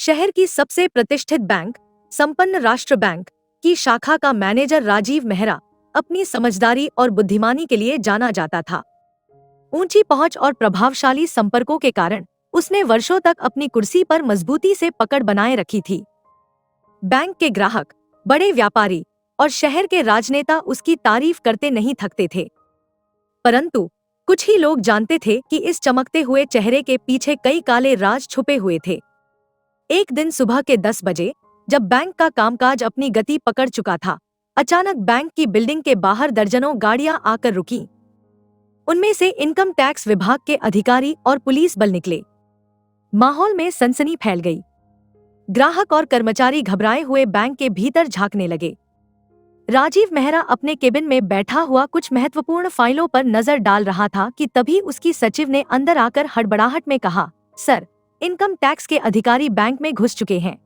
शहर की सबसे प्रतिष्ठित बैंक, संपन्न राष्ट्र बैंक की शाखा का मैनेजर राजीव मेहरा अपनी समझदारी और बुद्धिमानी के लिए जाना जाता था। ऊंची पहुंच और प्रभावशाली संपर्कों के कारण उसने वर्षों तक अपनी कुर्सी पर मजबूती से पकड़ बनाए रखी थी। बैंक के ग्राहक, बड़े व्यापारी और शहर के राजनेता उसकी तारीफ करते नहीं थकते थे। परंतु कुछ ही लोग जानते थे कि इस चमकते हुए चेहरे के पीछे कई काले राज छुपे हुए थे। एक दिन सुबह के 10 बजे, जब बैंक का कामकाज अपनी गति पकड़ चुका था, अचानक बैंक की बिल्डिंग के बाहर दर्जनों गाड़ियां आकर रुकीं। उनमें से इनकम टैक्स विभाग के अधिकारी और पुलिस बल निकले। माहौल में सनसनी फैल गई। ग्राहक और कर्मचारी घबराए हुए बैंक के भीतर झांकने लगे। राजीव मेहरा अपने केबिन में बैठा हुआ कुछ महत्वपूर्ण फाइलों पर नजर डाल रहा था कि तभी उसकी सचिव ने अंदर आकर हड़बड़ाहट में कहा, सर, इनकम टैक्स के अधिकारी बैंक में घुस चुके हैं।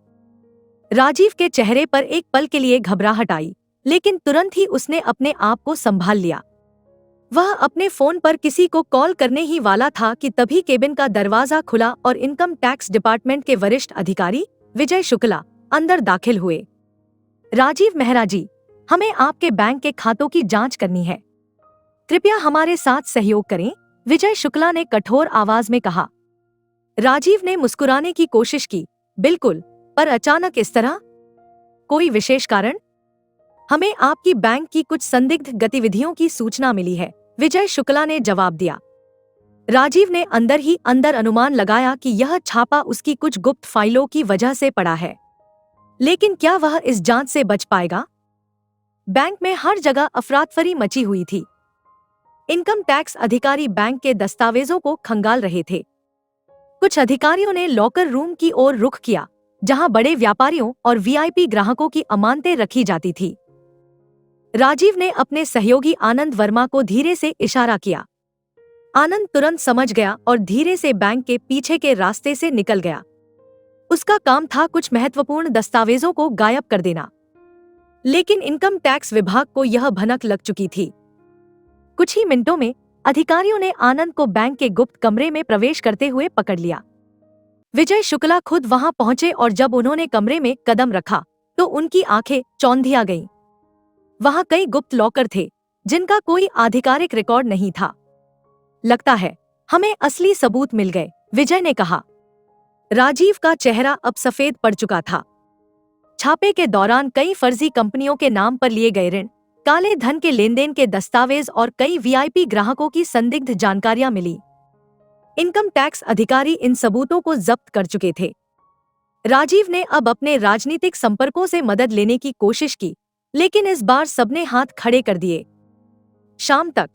राजीव के चेहरे पर एक पल के लिए घबराहट आई, लेकिन तुरंत ही उसने अपने आप को संभाल लिया। वह अपने फोन पर किसी को कॉल करने ही वाला था कि तभी केबिन का दरवाजा खुला और इनकम टैक्स डिपार्टमेंट के वरिष्ठ अधिकारी विजय शुक्ला अंदर दाखिल हुए। राजीव मेहरा जी, हमें आपके बैंक के खातों की जांच करनी है। कृपया हमारे साथ सहयोग करें, विजय शुक्ला ने कठोर आवाज में कहा। राजीव ने मुस्कुराने की कोशिश की, बिल्कुल, पर अचानक इस तरह? कोई विशेष कारण? हमें आपकी बैंक की कुछ संदिग्ध गतिविधियों की सूचना मिली है, विजय शुक्ला ने जवाब दिया। राजीव ने अंदर ही अंदर अनुमान लगाया कि यह छापा उसकी कुछ गुप्त फाइलों की वजह से पड़ा है। लेकिन क्या वह इस जांच से बच पाएगा? बैंक में हर जगह अफरातफरी मची हुई थी। इनकम टैक्स अधिकारी बैंक के दस्तावेजों को खंगाल रहे थे। कुछ अधिकारियों ने लॉकर रूम की ओर रुख किया, जहां बड़े व्यापारियों और वीआईपी ग्राहकों की अमानतें रखी जाती थी। राजीव ने अपने सहयोगी आनंद वर्मा को धीरे से इशारा किया। आनंद तुरंत समझ गया और धीरे से बैंक के पीछे के रास्ते से निकल गया। उसका काम था कुछ महत्वपूर्ण दस्तावेजों को गायब कर देना। लेकिन इनकम टैक्स विभाग को यह भनक लग चुकी थी। कुछ ही मिनटों में अधिकारियों ने आनंद को बैंक के गुप्त कमरे में प्रवेश करते हुए पकड़ लिया। विजय शुक्ला खुद वहां पहुंचे और जब उन्होंने कमरे में कदम रखा तो उनकी आंखें चौंधिया गईं। वहां कई गुप्त लॉकर थे, जिनका कोई आधिकारिक रिकॉर्ड नहीं था। लगता है हमें असली सबूत मिल गए, विजय ने कहा। राजीव का चेहरा अब सफेद पड़ चुका था। छापे के दौरान कई फर्जी कंपनियों के नाम पर लिए गए ऋण, काले धन के लेनदेन के दस्तावेज और कई वीआईपी ग्राहकों की संदिग्ध जानकारियां मिली। इनकम टैक्स अधिकारी इन सबूतों को जब्त कर चुके थे। राजीव ने अब अपने राजनीतिक संपर्कों से मदद लेने की कोशिश की, लेकिन इस बार सबने हाथ खड़े कर दिए। शाम तक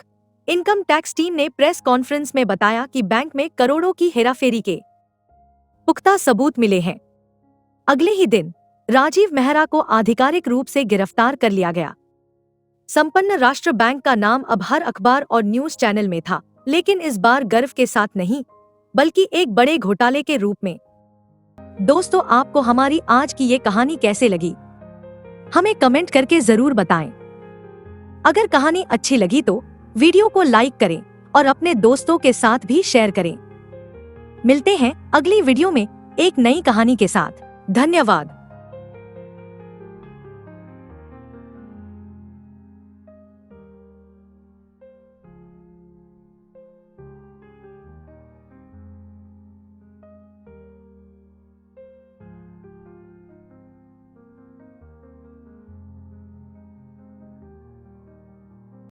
इनकम टैक्स टीम ने प्रेस कॉन्फ्रेंस में बताया कि बैंक में करोड़ों की हेराफेरी के पुख्ता सबूत मिले हैं। अगले ही दिन राजीव मेहरा को आधिकारिक रूप से गिरफ्तार कर लिया गया। संपन्न राष्ट्र बैंक का नाम अब हर अखबार और न्यूज चैनल में था, लेकिन इस बार गर्व के साथ नहीं, बल्कि एक बड़े घोटाले के रूप में। दोस्तों, आपको हमारी आज की ये कहानी कैसे लगी, हमें कमेंट करके जरूर बताएं। अगर कहानी अच्छी लगी तो वीडियो को लाइक करें और अपने दोस्तों के साथ भी शेयर करें। मिलते हैं अगली वीडियो में एक नई कहानी के साथ। धन्यवाद।